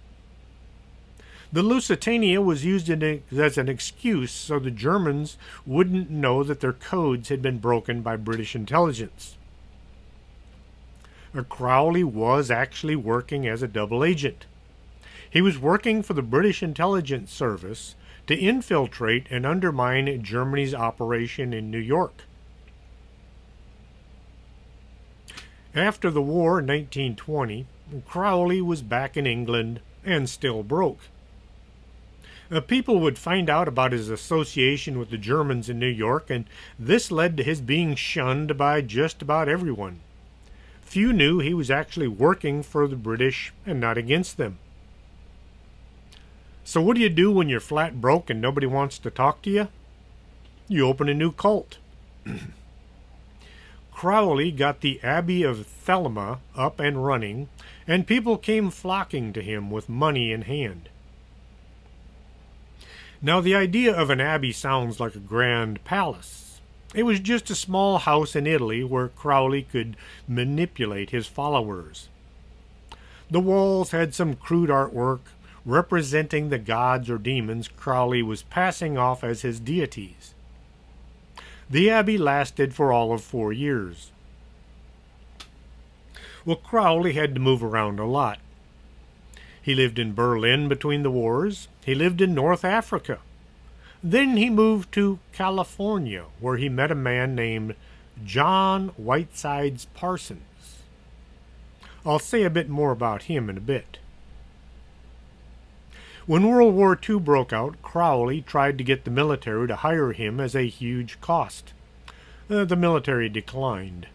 The Lusitania was used as an excuse so the Germans wouldn't know that their codes had been broken by British intelligence. Crowley was actually working as a double agent. He was working for the British Intelligence Service to infiltrate and undermine Germany's operation in New York. After the war in 1920, Crowley was back in England and still broke. People would find out about his association with the Germans in New York, and this led to his being shunned by just about everyone. Few knew he was actually working for the British and not against them. So what do you do when you're flat broke and nobody wants to talk to you? You open a new cult. Crowley got the Abbey of Thelema up and running, and people came flocking to him with money in hand. Now, the idea of an abbey sounds like a grand palace. It was just a small house in Italy where Crowley could manipulate his followers. The walls had some crude artwork representing the gods or demons Crowley was passing off as his deities. The abbey lasted for all of 4 years. Well, Crowley had to move around a lot. He lived in Berlin between the wars. He lived in North Africa. Then he moved to California, where he met a man named John Whitesides Parsons. I'll say a bit more about him in a bit. When World War II broke out, Crowley tried to get the military to hire him as a huge cost. The military declined.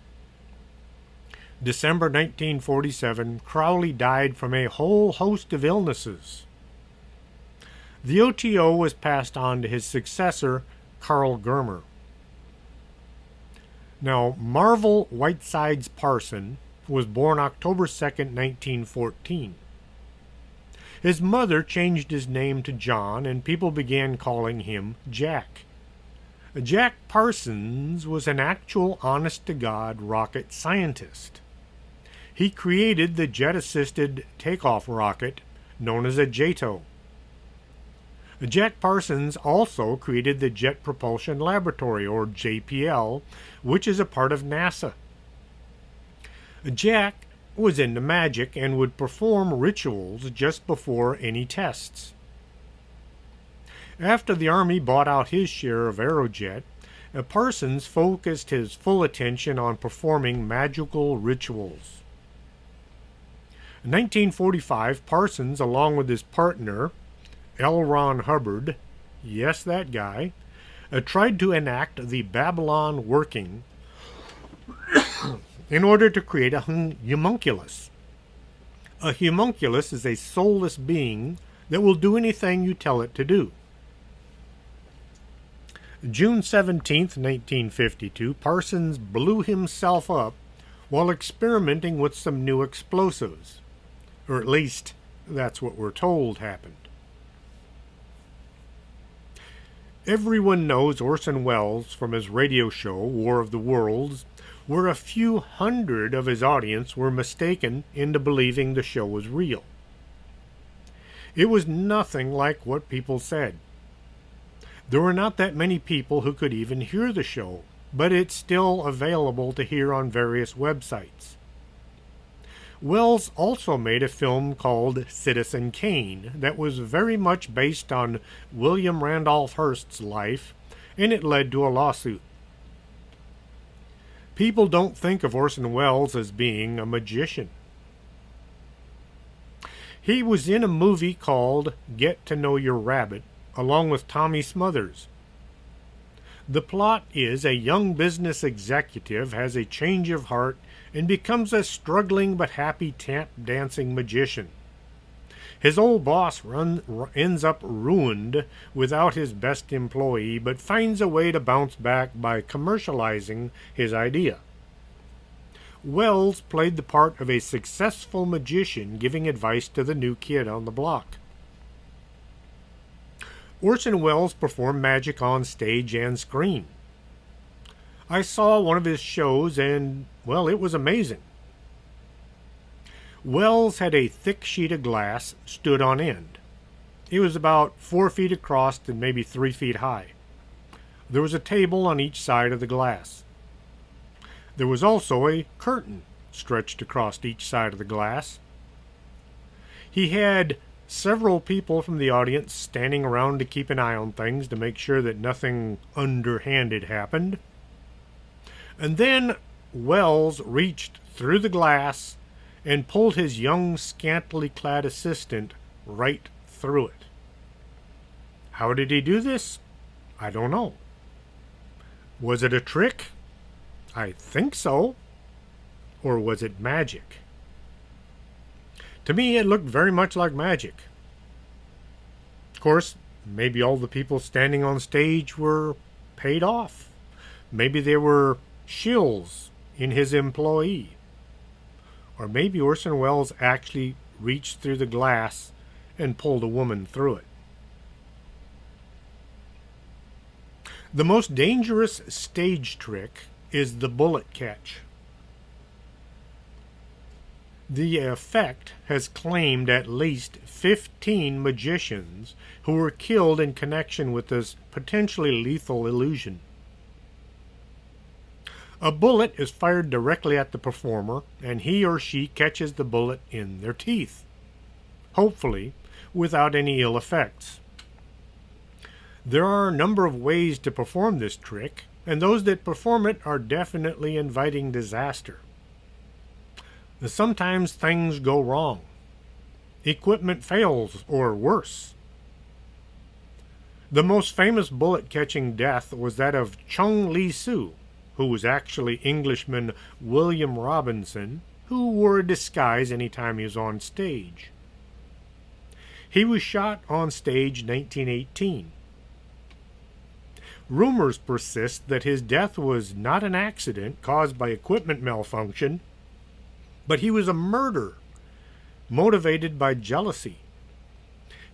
December 1947, Crowley died from a whole host of illnesses. The OTO was passed on to his successor, Carl Germer. Now, Marvel Whitesides Parson was born October 2, 1914. His mother changed his name to John, and people began calling him Jack. Jack Parsons was an actual honest-to-God rocket scientist. He created the jet-assisted takeoff rocket known as a JATO. Jack Parsons also created the Jet Propulsion Laboratory, or JPL, which is a part of NASA. Jack was into magic and would perform rituals just before any tests. After the Army bought out his share of Aerojet, Parsons focused his full attention on performing magical rituals. In 1945, Parsons, along with his partner, L. Ron Hubbard, yes, that guy, tried to enact the Babylon working in order to create a homunculus. A homunculus is a soulless being that will do anything you tell it to do. June 17, 1952, Parsons blew himself up while experimenting with some new explosives. Or at least, that's what we're told happened. Everyone knows Orson Welles from his radio show, War of the Worlds, where a few hundred of his audience were mistaken into believing the show was real. It was nothing like what people said. There were not that many people who could even hear the show, but it's still available to hear on various websites. Welles also made a film called Citizen Kane that was very much based on William Randolph Hearst's life, and it led to a lawsuit. People don't think of Orson Welles as being a magician. He was in a movie called Get to Know Your Rabbit, along with Tommy Smothers. The plot is a young business executive has a change of heart and becomes a struggling but happy tap dancing magician. His old boss ends up ruined without his best employee, but finds a way to bounce back by commercializing his idea. Welles played the part of a successful magician giving advice to the new kid on the block. Orson Welles performed magic on stage and screen. I saw one of his shows and, well, it was amazing. Welles had a thick sheet of glass stood on end. It was about 4 feet across and maybe 3 feet high. There was a table on each side of the glass. There was also a curtain stretched across each side of the glass. He had several people from the audience standing around to keep an eye on things to make sure that nothing underhanded happened. And then Welles reached through the glass and pulled his young, scantily clad assistant right through it. How did he do this? I don't know. Was it a trick? I think so. Or was it magic? To me, it looked very much like magic. Of course, maybe all the people standing on stage were paid off. Maybe they were shills in his employee. Or maybe Orson Welles actually reached through the glass and pulled a woman through it. The most dangerous stage trick is the bullet catch. The effect has claimed at least 15 magicians who were killed in connection with this potentially lethal illusion. A bullet is fired directly at the performer, and he or she catches the bullet in their teeth, hopefully without any ill effects. There are a number of ways to perform this trick, and those that perform it are definitely inviting disaster. Sometimes things go wrong. Equipment fails, or worse. The most famous bullet-catching death was that of Chung Lee Soo, who was actually Englishman William Robinson, who wore a disguise any time he was on stage. He was shot on stage in 1918. Rumors persist that his death was not an accident caused by equipment malfunction, but he was a murder motivated by jealousy.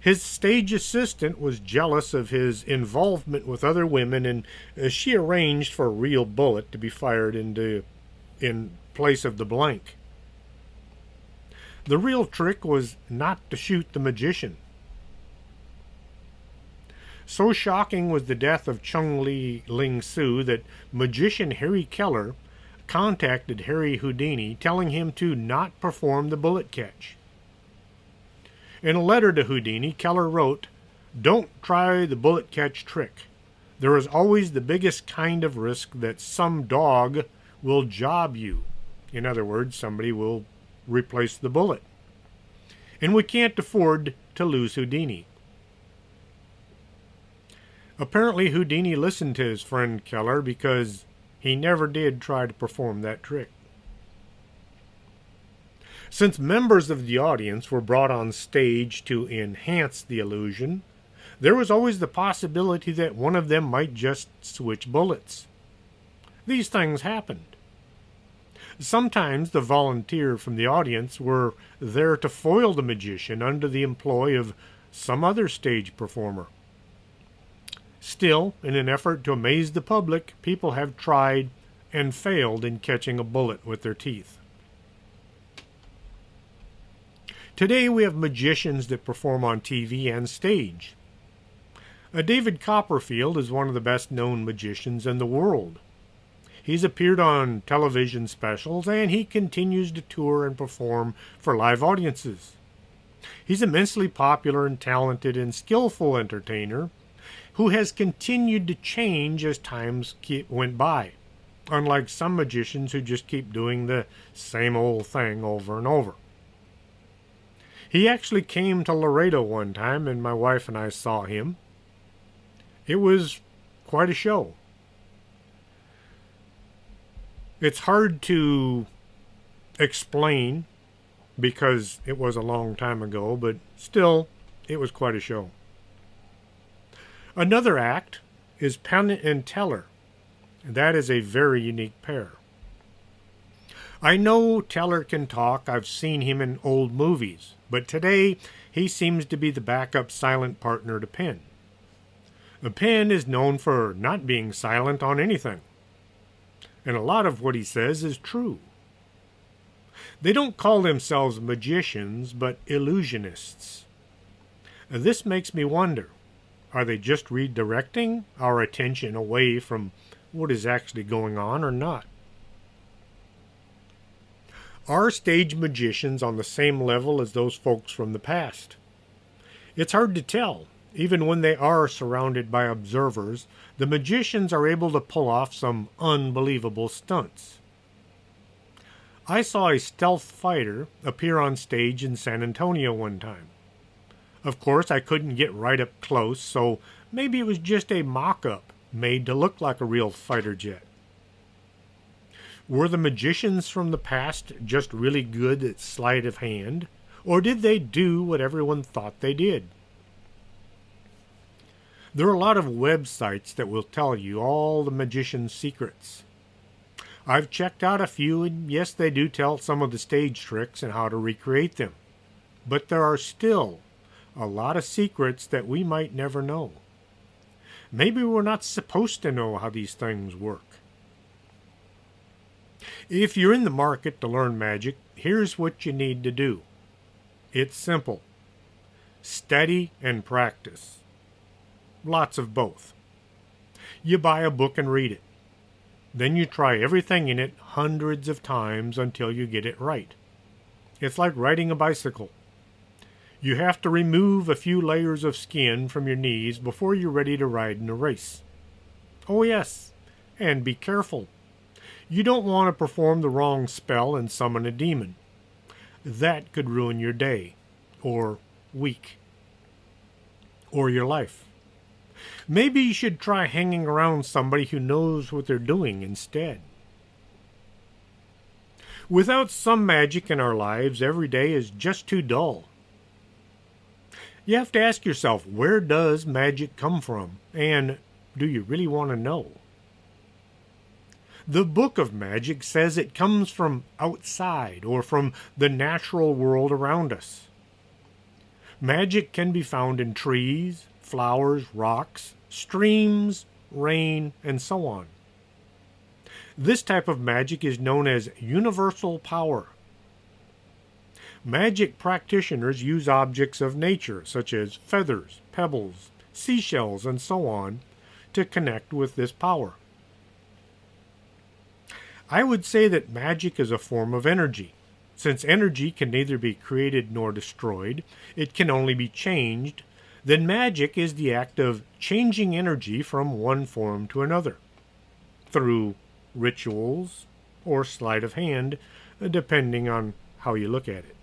His stage assistant was jealous of his involvement with other women, and she arranged for a real bullet to be fired in place of the blank. The real trick was not to shoot the magician. So shocking was the death of Chung Ling Soo that magician Harry Keller contacted Harry Houdini, telling him to not perform the bullet catch. In a letter to Houdini, Keller wrote, "Don't try the bullet catch trick. There is always the biggest kind of risk that some dog will job you." In other words, somebody will replace the bullet. And we can't afford to lose Houdini. Apparently Houdini listened to his friend Keller because he never did try to perform that trick. Since members of the audience were brought on stage to enhance the illusion, there was always the possibility that one of them might just switch bullets. These things happened. Sometimes the volunteer from the audience were there to foil the magician under the employ of some other stage performer. Still, in an effort to amaze the public, people have tried and failed in catching a bullet with their teeth. Today we have magicians that perform on TV and stage. David Copperfield is one of the best known magicians in the world. He's appeared on television specials, and he continues to tour and perform for live audiences. He's immensely popular and talented and skillful entertainer who has continued to change as times went by, unlike some magicians who just keep doing the same old thing over and over. He actually came to Laredo one time, and my wife and I saw him. It was quite a show. It's hard to explain because it was a long time ago, but still, it was quite a show. Another act is Penn and Teller. That is a very unique pair. I know Teller can talk. I've seen him in old movies, but today he seems to be the backup silent partner to Penn. Penn is known for not being silent on anything, and a lot of what he says is true. They don't call themselves magicians, but illusionists. This makes me wonder, are they just redirecting our attention away from what is actually going on or not? Are stage magicians on the same level as those folks from the past? It's hard to tell. Even when they are surrounded by observers, the magicians are able to pull off some unbelievable stunts. I saw a stealth fighter appear on stage in San Antonio one time. Of course, I couldn't get right up close, so maybe it was just a mock-up made to look like a real fighter jet. Were the magicians from the past just really good at sleight of hand, or did they do what everyone thought they did? There are a lot of websites that will tell you all the magician's secrets. I've checked out a few, and yes, they do tell some of the stage tricks and how to recreate them. But there are still a lot of secrets that we might never know. Maybe we're not supposed to know how these things work. If you're in the market to learn magic, here's what you need to do. It's simple. Study and practice. Lots of both. You buy a book and read it. Then you try everything in it hundreds of times until you get it right. It's like riding a bicycle. You have to remove a few layers of skin from your knees before you're ready to ride in a race. Oh yes, and be careful. You don't want to perform the wrong spell and summon a demon. That could ruin your day, or week, or your life. Maybe you should try hanging around somebody who knows what they're doing instead. Without some magic in our lives, every day is just too dull. You have to ask yourself, where does magic come from? And do you really want to know? The Book of Magic says it comes from outside or from the natural world around us. Magic can be found in trees, flowers, rocks, streams, rain, and so on. This type of magic is known as universal power. Magic practitioners use objects of nature, such as feathers, pebbles, seashells, and so on, to connect with this power. I would say that magic is a form of energy. Since energy can neither be created nor destroyed, it can only be changed, then magic is the act of changing energy from one form to another, through rituals or sleight of hand, depending on how you look at it.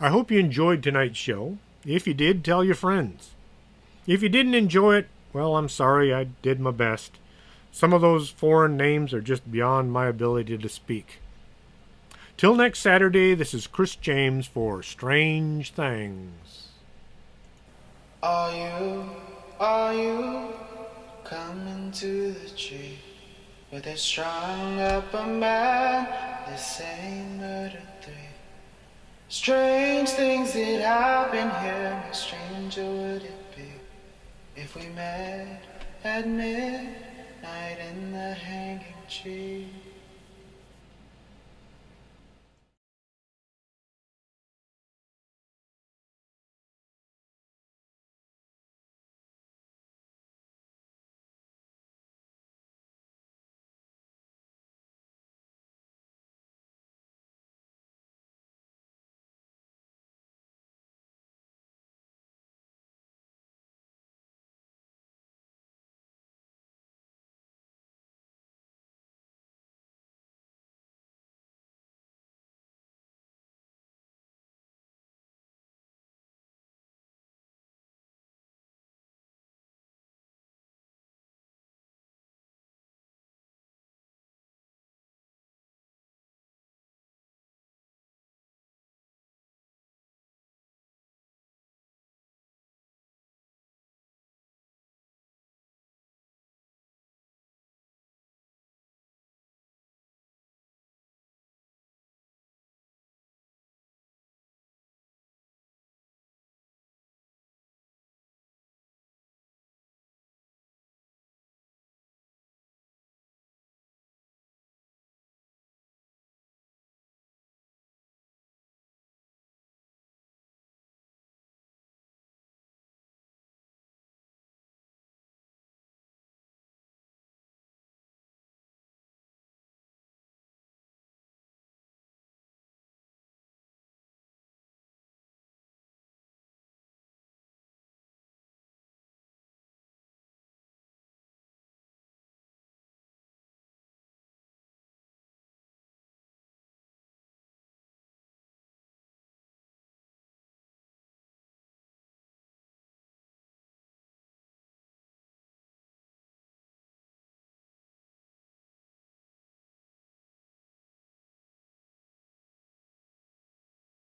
I hope you enjoyed tonight's show. If you did, tell your friends. If you didn't enjoy it, well, I'm sorry, I did my best. Some of those foreign names are just beyond my ability to speak. Till next Saturday, this is Chris James for Strange Things. Are you coming to the tree where they strung up a man, they say murder 3? Strange things that happen here, how stranger would it be if we met at midnight in the hanging tree?